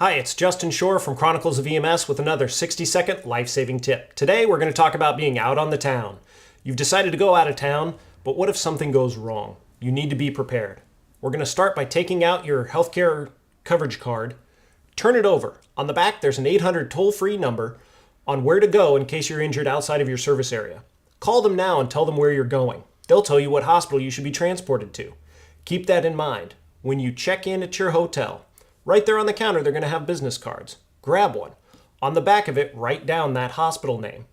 Hi, it's Justin Shore from Chronicles of EMS with another 60-second life-saving tip. Today we're going to talk about being out on the town. You've decided to go out of town, but what if something goes wrong? You need to be prepared. We're going to start by taking out your healthcare coverage card, turn it over. On the back there's an 800 toll-free number on where to go in case you're injured outside of your service area. Call them now and tell them where you're going. They'll tell you what hospital you should be transported to. Keep that in mind. When you check in at your hotel, right there on the counter, they're going to have business cards. Grab one. On the back of it, write down that hospital name.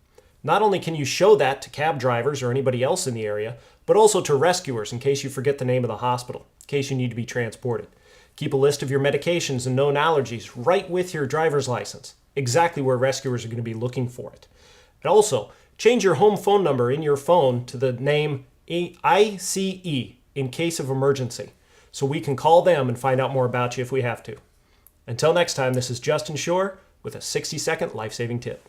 Not only can you show that to cab drivers or anybody else in the area, but also to rescuers in case you forget the name of the hospital, in case you need to be transported. Keep a list of your medications and known allergies right with your driver's license, exactly where rescuers are going to be looking for it. And also, change your home phone number in your phone to the name ICE in case of emergency, so we can call them and find out more about you if we have to. Until next time, this is Justin Shore with a 60-second life-saving tip.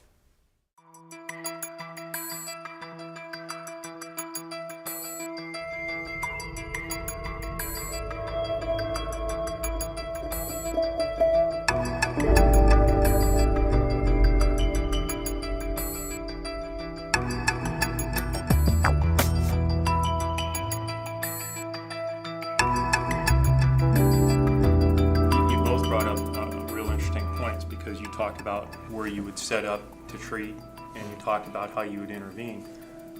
Because you talked about where you would set up to treat and you talked about how you would intervene.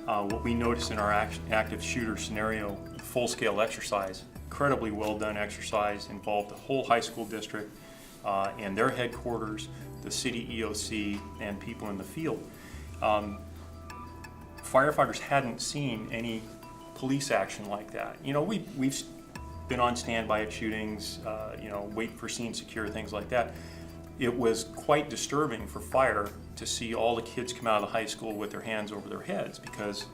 What we noticed in our active shooter scenario, full-scale exercise, incredibly well done exercise, involved the whole high school district and their headquarters, the city EOC, and people in the field. Firefighters hadn't seen any police action like that. You know, we've been on standby at shootings, wait for scene secure, things like that. It was quite disturbing for fire to see all the kids come out of the high school with their hands over their heads because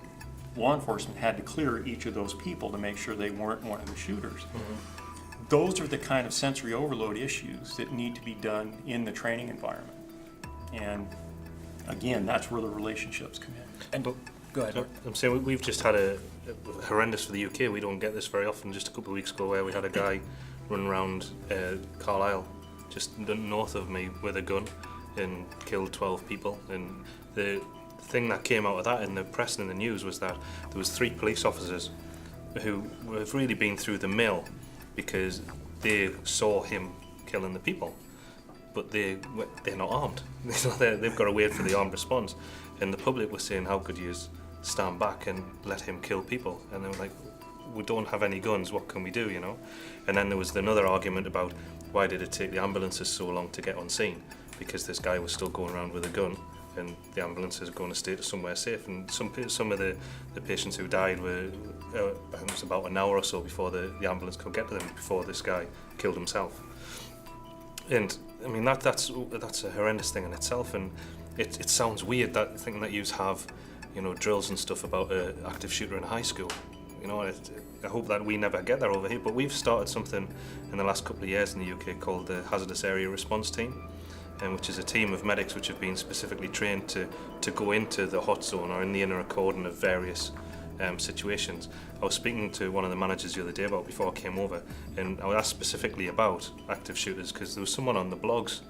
law enforcement had to clear each of those people to make sure they weren't one of the shooters. Mm-hmm. Those are the kind of sensory overload issues that need to be done in the training environment. And again, that's where the relationships come in. And go ahead. I'm saying we've just had a horrendous for the UK. We don't get this very often. Just a couple of weeks ago where we had a guy run around Carlisle just north of me with a gun and killed 12 people. And the thing that came out of that in the press and in the news was that there was 3 police officers who have really been through the mill because they saw him killing the people, but they're not armed. They've got to wait for the armed response. And the public was saying, how could you stand back and let him kill people? And they were like, we don't have any guns, what can we do, you know? And then there was another argument about why did it take the ambulances so long to get on scene? Because this guy was still going around with a gun and the ambulances are going to stay to somewhere safe. And some of the patients who died were, I think it was about an hour or so before the ambulance could get to them, before this guy killed himself. And I mean, that's a horrendous thing in itself, and it sounds weird that thinking that you have, drills and stuff about an active shooter in high school. I hope that we never get there over here, but we've started something in the last couple of years in the UK called the Hazardous Area Response Team, which is a team of medics which have been specifically trained to go into the hot zone or in the inner cordon of various situations. I was speaking to one of the managers the other day about before I came over, and I was asked specifically about active shooters because there was someone on the blogs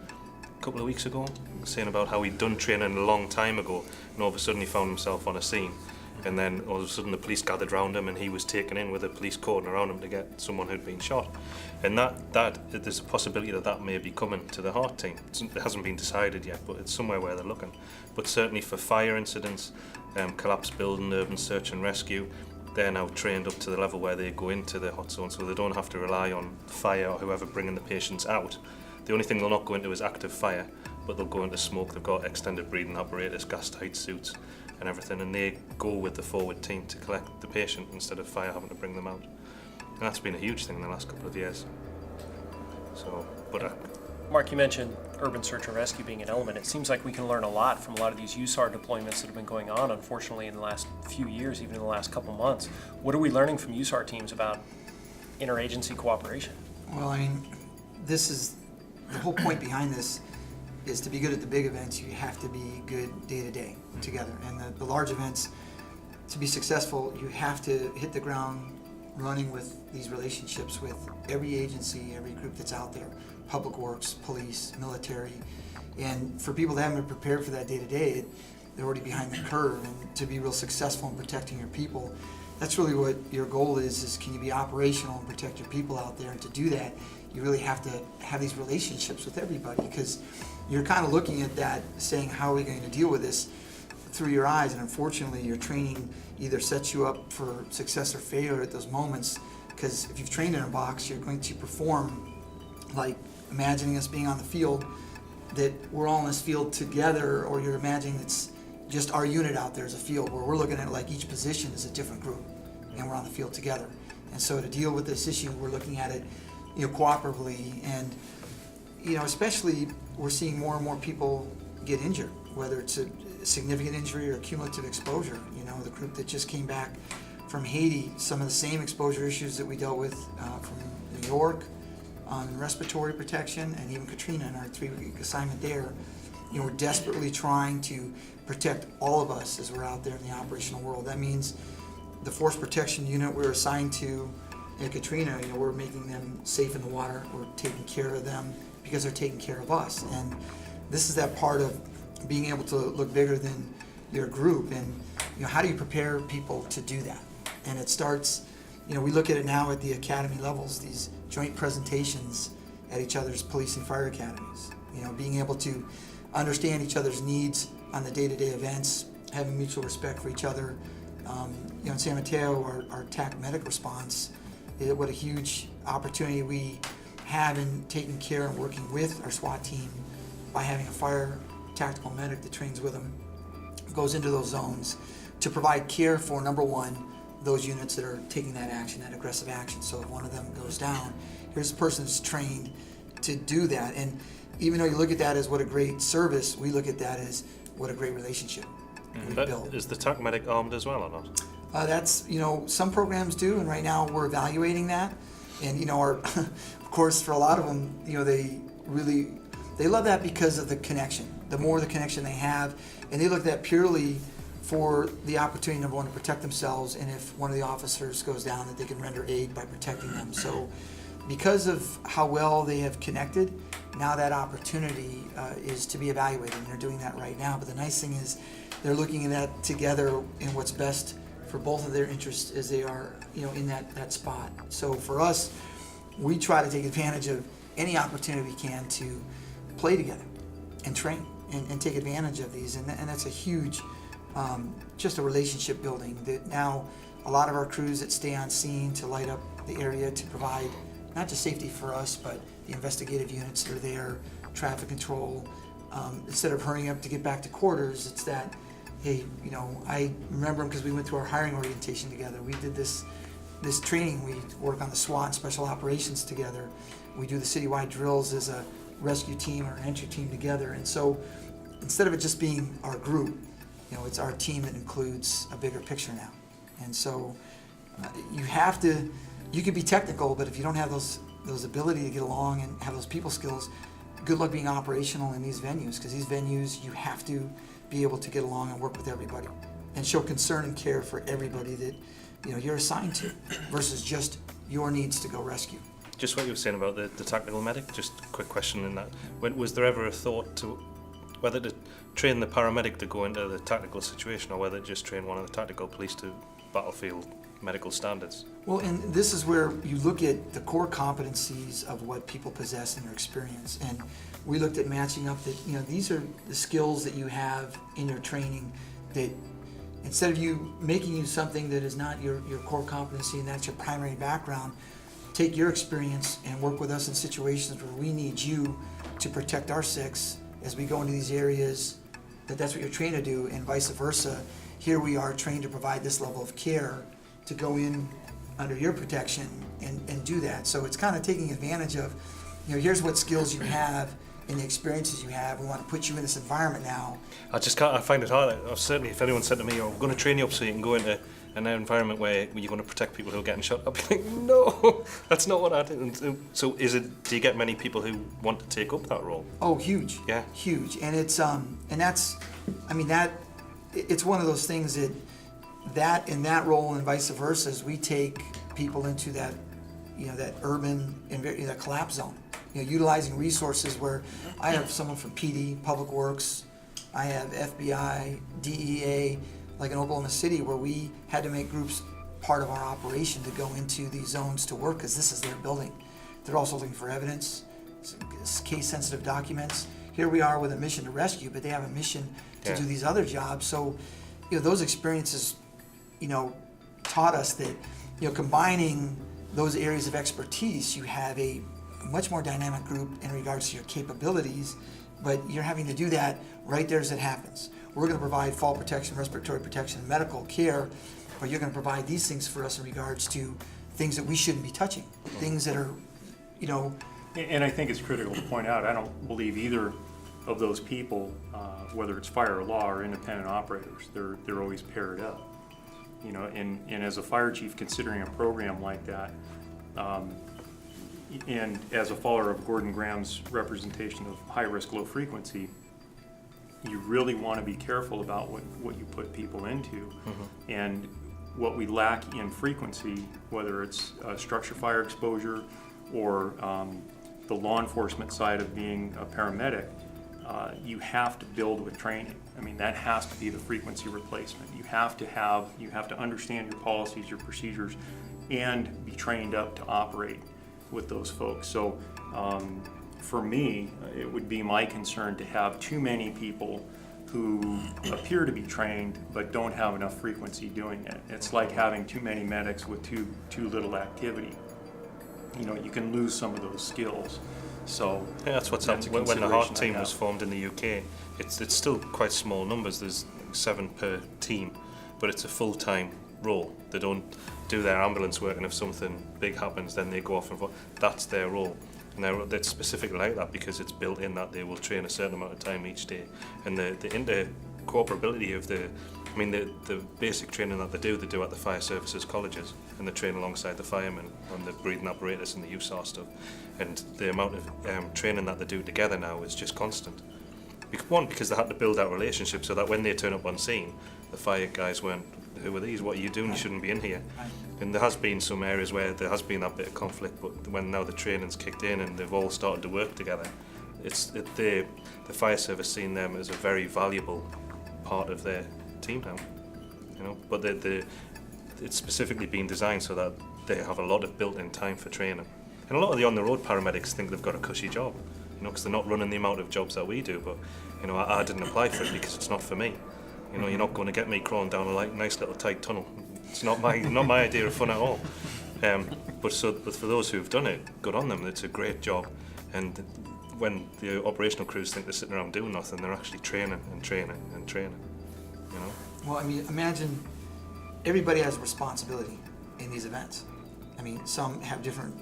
a couple of weeks ago saying about how he'd done training a long time ago and all of a sudden he found himself on a scene. And then all of a sudden the police gathered around him and he was taken in with a police cordon around him to get someone who'd been shot. And that there's a possibility that may be coming to the heart team. It hasn't been decided yet, but it's somewhere where they're looking. But certainly for fire incidents, collapsed building, urban search and rescue, they're now trained up to the level where they go into the hot zone, so they don't have to rely on fire or whoever bringing the patients out. The only thing they'll not go into is active fire, but they'll go into smoke. They've got extended breathing apparatus, gas-tight suits and everything, and they go with the forward team to collect the patient instead of fire having to bring them out. And that's been a huge thing in the last couple of years. Mark, you mentioned urban search and rescue being an element. It seems like we can learn a lot from a lot of these USAR deployments that have been going on, unfortunately, in the last few years, even in the last couple months. What are we learning from USAR teams about interagency cooperation? Well, I mean, this is the whole point behind this is to be good at the big events, you have to be good day to day together. And the large events, to be successful, you have to hit the ground running with these relationships with every agency, every group that's out there, public works, police, military, and for people that haven't been prepared for that day to day, they're already behind the curve. And to be real successful in protecting your people, that's really what your goal is can you be operational and protect your people out there? And to do that, you really have to have these relationships with everybody, because you're kind of looking at that saying, how are we going to deal with this through your eyes? And unfortunately, your training either sets you up for success or failure at those moments, because if you've trained in a box, you're going to perform like imagining us being on the field, that we're all in this field together, or you're imagining it's just our unit out there as a field, where we're looking at it like each position is a different group and we're on the field together. And so to deal with this issue, we're looking at it, cooperatively, and especially we're seeing more and more people get injured, whether it's a significant injury or cumulative exposure. The group that just came back from Haiti, some of the same exposure issues that we dealt with from New York on respiratory protection, and even Katrina in our 3-week assignment there. We're desperately trying to protect all of us as we're out there in the operational world. That means the force protection unit we're assigned to in Katrina, we're making them safe in the water. We're taking care of them because they're taking care of us. And this is that part of being able to look bigger than your group. And how do you prepare people to do that? And it starts, we look at it now at the academy levels, these joint presentations at each other's police and fire academies. Being able to understand each other's needs on the day-to-day events, having mutual respect for each other. In San Mateo, our TAC medic response, what a huge opportunity we have in taking care and working with our SWAT team by having a fire tactical medic that trains with them, goes into those zones to provide care for, number one, those units that are taking that action, that aggressive action. So if one of them goes down, here's a person that's trained to do that. And even though you look at that as what a great service, we look at that as what a great relationship we've built. Is the TAC medic armed as well or not? That's, some programs do, and right now we're evaluating that. And, of course, for a lot of them, they love that because of the connection. The more the connection they have, and they look at that purely for the opportunity, number one, to protect themselves, and if one of the officers goes down, that they can render aid by protecting them. So because of how well they have connected, now that opportunity is to be evaluated, and they're doing that right now. But the nice thing is they're looking at that together in what's best for both of their interests as they are, in that spot. So for us, we try to take advantage of any opportunity we can to play together and train and take advantage of these. And that's a huge, just a relationship building that now a lot of our crews that stay on scene to light up the area to provide not just safety for us, but the investigative units that are there, traffic control. Instead of hurrying up to get back to quarters, it's that, hey, I remember them because we went through our hiring orientation together. We did this training. We work on the SWAT and special operations together. We do the citywide drills as a rescue team or an entry team together. And so instead of it just being our group, it's our team that includes a bigger picture now. And so you can be technical, but if you don't have those ability to get along and have those people skills, good luck being operational in these venues, because these venues, you have to be able to get along and work with everybody and show concern and care for everybody that you're assigned to, versus just your needs to go rescue. Just what you were saying about the tactical medic, just a quick question in that. Was there ever a thought to whether to train the paramedic to go into the tactical situation, or whether to just train one of the tactical police to battlefield medical standards? Well, and this is where you look at the core competencies of what people possess in their experience. And we looked at matching up that, these are the skills that you have in your training, that instead of you making you something that is not your core competency and that's your primary background, take your experience and work with us in situations where we need you to protect our six as we go into these areas, that's what you're trained to do, and vice versa. Here we are trained to provide this level of care to go in under your protection and do that. So it's kind of taking advantage of, here's what skills you have and the experiences you have. We want to put you in this environment now. I find it hard. Certainly, if anyone said to me, we're going to train you up so you can go into an environment where you're going to protect people who are getting shot, I'd be like, no, that's not what I did. So do you get many people who want to take up that role? Oh, huge. Yeah. Huge. And it's, it's one of those things that in that role and vice versa, as we take people into that, that urban, that collapse zone. Utilizing resources where I have someone from PD, Public Works, I have FBI, DEA, like in Oklahoma City, where we had to make groups part of our operation to go into these zones to work because this is their building. They're also looking for evidence, case-sensitive documents. Here we are with a mission to rescue, but they have a mission to do these other jobs. So, those experiences, taught us that, combining those areas of expertise, you have a much more dynamic group in regards to your capabilities, but you're having to do that right there as it happens. We're going to provide fall protection, respiratory protection, medical care, but you're going to provide these things for us in regards to things that we shouldn't be touching, things that are, And I think it's critical to point out, I don't believe either of those people, whether it's fire or law or independent operators, they're always paired up. And as a fire chief considering a program like that, and as a follower of Gordon Graham's representation of high risk, low frequency, you really want to be careful about what you put people into. And what we lack in frequency, whether it's structure fire exposure or the law enforcement side of being a paramedic, you have to build with training. I mean, that has to be the frequency replacement. You have to understand your policies, your procedures, and be trained up to operate with those folks. So for me, it would be my concern to have too many people who appear to be trained but don't have enough frequency doing it. It's like having too many medics with too little activity. You can lose some of those skills. So that's what's happened. When the HEART team was formed in the UK, it's still quite small numbers. There's 7 per team, but it's a full-time role. They don't do their ambulance work, and if something big happens, then they go off and that's their role. And they're specifically like that because it's built in that they will train a certain amount of time each day. And the interoperability of the basic training that they do at the fire services colleges, and they train alongside the firemen on the breathing apparatus and the USAR stuff. And the amount of training that they do together now is just constant. One, because they had to build that relationship so that when they turn up on scene, the fire guys weren't, who are these? What are you doing? You shouldn't be in here. And there has been some areas where there has been that bit of conflict, but when now the training's kicked in and they've all started to work together, the fire service seeing them as a very valuable part of their team now. But it's specifically been designed so that they have a lot of built-in time for training. And a lot of the on-the-road paramedics think they've got a cushy job, because they're not running the amount of jobs that we do. But I didn't apply for it because it's not for me. You're not going to get me crawling down a nice little tight tunnel. It's not my idea of fun at all. But for those who've done it, good on them. It's a great job. And when the operational crews think they're sitting around doing nothing, they're actually training and training and training. Well, imagine everybody has a responsibility in these events. Some have different,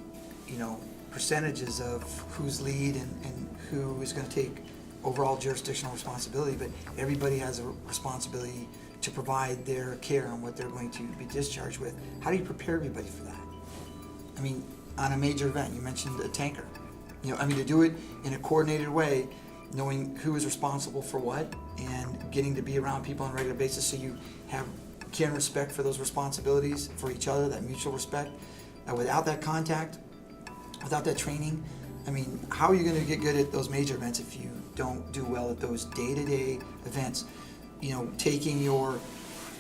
percentages of who's lead and who is going to take overall jurisdictional responsibility, but everybody has a responsibility to provide their care on what they're going to be discharged with. How do you prepare everybody for that? On a major event, you mentioned a tanker. To do it in a coordinated way, knowing who is responsible for what, and getting to be around people on a regular basis so you have care and respect for those responsibilities for each other, that mutual respect. Without that contact, without that training, how are you going to get good at those major events if you don't do well at those day-to-day events? Taking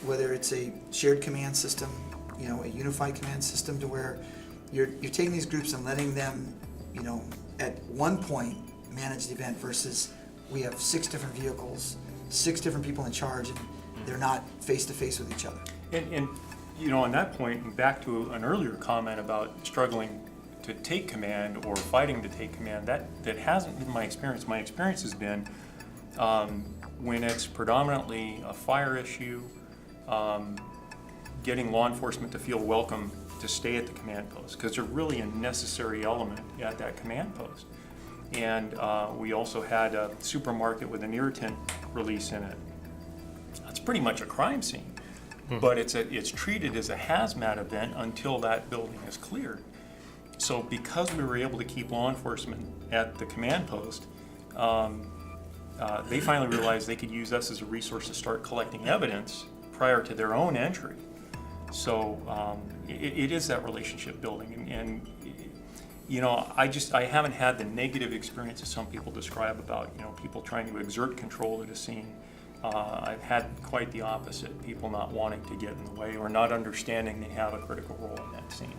whether it's a shared command system, a unified command system, to where you're taking these groups and letting them, at one point manage the event versus we have 6 different vehicles, 6 different people in charge, and they're not face-to-face with each other. And on that point, and back to an earlier comment about struggling to take command or fighting to take command, that hasn't been my experience. My experience has been when it's predominantly a fire issue, getting law enforcement to feel welcome to stay at the command post, because they're really a necessary element at that command post. And we also had a supermarket with an irritant release in it. That's pretty much a crime scene, but it's treated as a hazmat event until that building is cleared. So because we were able to keep law enforcement at the command post, they finally realized they could use us as a resource to start collecting evidence prior to their own entry. So it is that relationship building, and you know, I haven't had the negative experiences some people describe about, you know, people trying to exert control at a scene. I've had quite the opposite, people not wanting to get in the way or not understanding they have a critical role in that scene.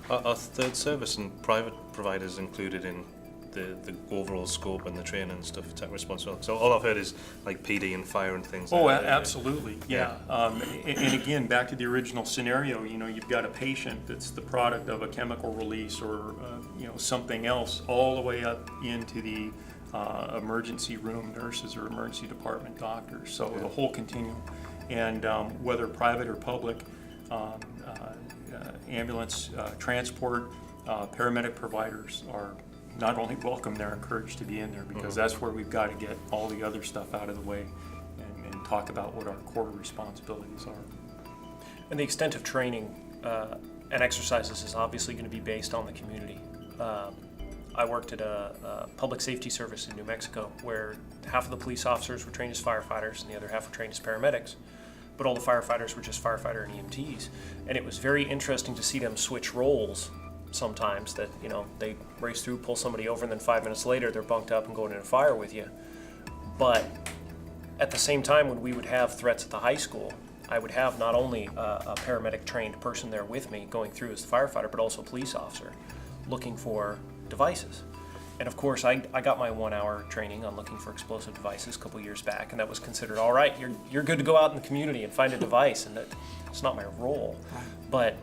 Are third service and private providers included in the overall scope and the training and stuff, tech responsibility? So all I've heard is like PD and fire and things Oh, like that. absolutely, yeah. And again, back to the original scenario, you know, you've got a patient that's the product of a chemical release or, you know, something else, all the way up into the emergency room nurses or emergency department doctors. So the whole continuum. And whether private or public, ambulance transport, paramedic providers are not only welcome, they're encouraged to be in there, because that's where we've got to get all the other stuff out of the way and talk about what our core responsibilities are. And the extent of training and exercises is obviously going to be based on the community. I worked at a public safety service in New Mexico where half of the police officers were trained as firefighters and the other half were trained as paramedics. But all the firefighters were just firefighter and EMTs. And it was very interesting to see them switch roles sometimes, that, you know, they race through, pull somebody over, and then 5 minutes later they're bunked up and going in a fire with you. But at the same time, when we would have threats at the high school, I would have not only a paramedic trained person there with me going through as the firefighter, but also a police officer looking for devices. And of course, I got my 1 hour training on looking for explosive devices a couple years back, and that was considered, all right, you're good to go out in the community and find a device, and that it's not my role. But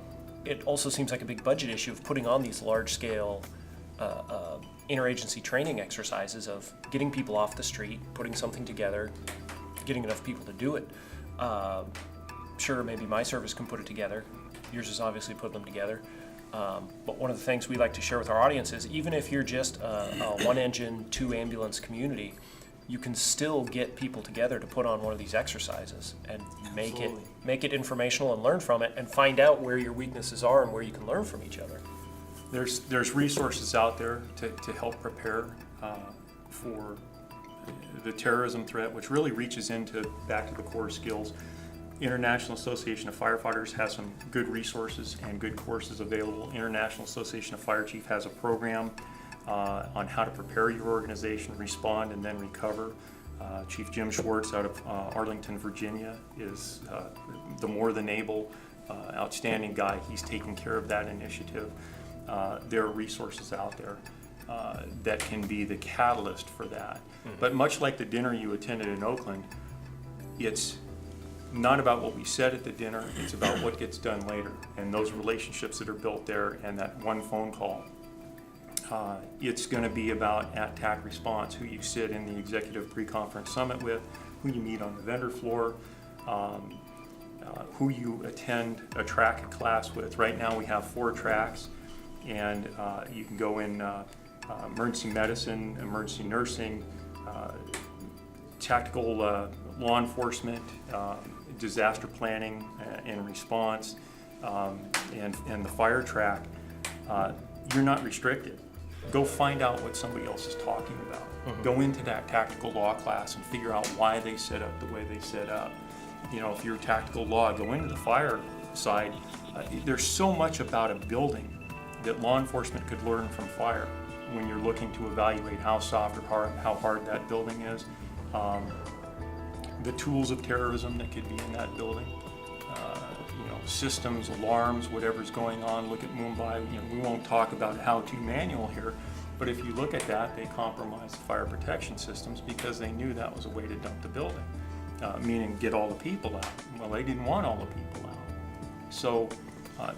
it also seems like a big budget issue of putting on these large-scale interagency training exercises of getting people off the street, putting something together, getting enough people to do it. Sure, maybe my service can put it together. Yours has obviously put them together. But one of the things we like to share with our audience is, even if you're just a one-engine, two-ambulance community, you can still get people together to put on one of these exercises and make it informational and learn from it, and find out where your weaknesses are and where you can learn from each other. There's resources out there to help prepare for the terrorism threat, which really reaches back to the core skills. International Association of Firefighters has some good resources and good courses available. International Association of Fire Chief has a program on how to prepare your organization, respond, and then recover. Chief Jim Schwartz out of Arlington, Virginia is the more than able, outstanding guy. He's taking care of that initiative. There are resources out there that can be the catalyst for that. But much like the dinner you attended in Oakland, it's not about what we said at the dinner, it's about what gets done later, and those relationships that are built there, and that one phone call. It's going to be about at-TAC response, who you sit in the executive pre-conference summit with, who you meet on the vendor floor, who you attend a track class with. Right now we have 4 tracks, and you can go in emergency medicine, emergency nursing, tactical law enforcement, disaster planning and response, and the fire track. You're not restricted. Go find out what somebody else is talking about. Go into that tactical law class and figure out why they set up the way they set up. You know, if you're tactical law, go into the fire side. There's so much about a building that law enforcement could learn from fire when you're looking to evaluate how soft or how hard that building is. The tools of terrorism that could be in that building, you know, systems, alarms, whatever's going on. Look at Mumbai. You know, we won't talk about how-to manual here, but if you look at that, they compromised the fire protection systems because they knew that was a way to dump the building, meaning get all the people out. Well, they didn't want all the people out. So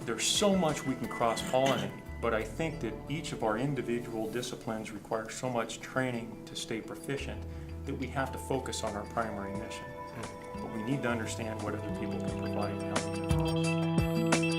there's so much we can cross-pollinate, but I think that each of our individual disciplines requires so much training to stay proficient that we have to focus on our primary mission. But we need to understand what other people can provide and how we can.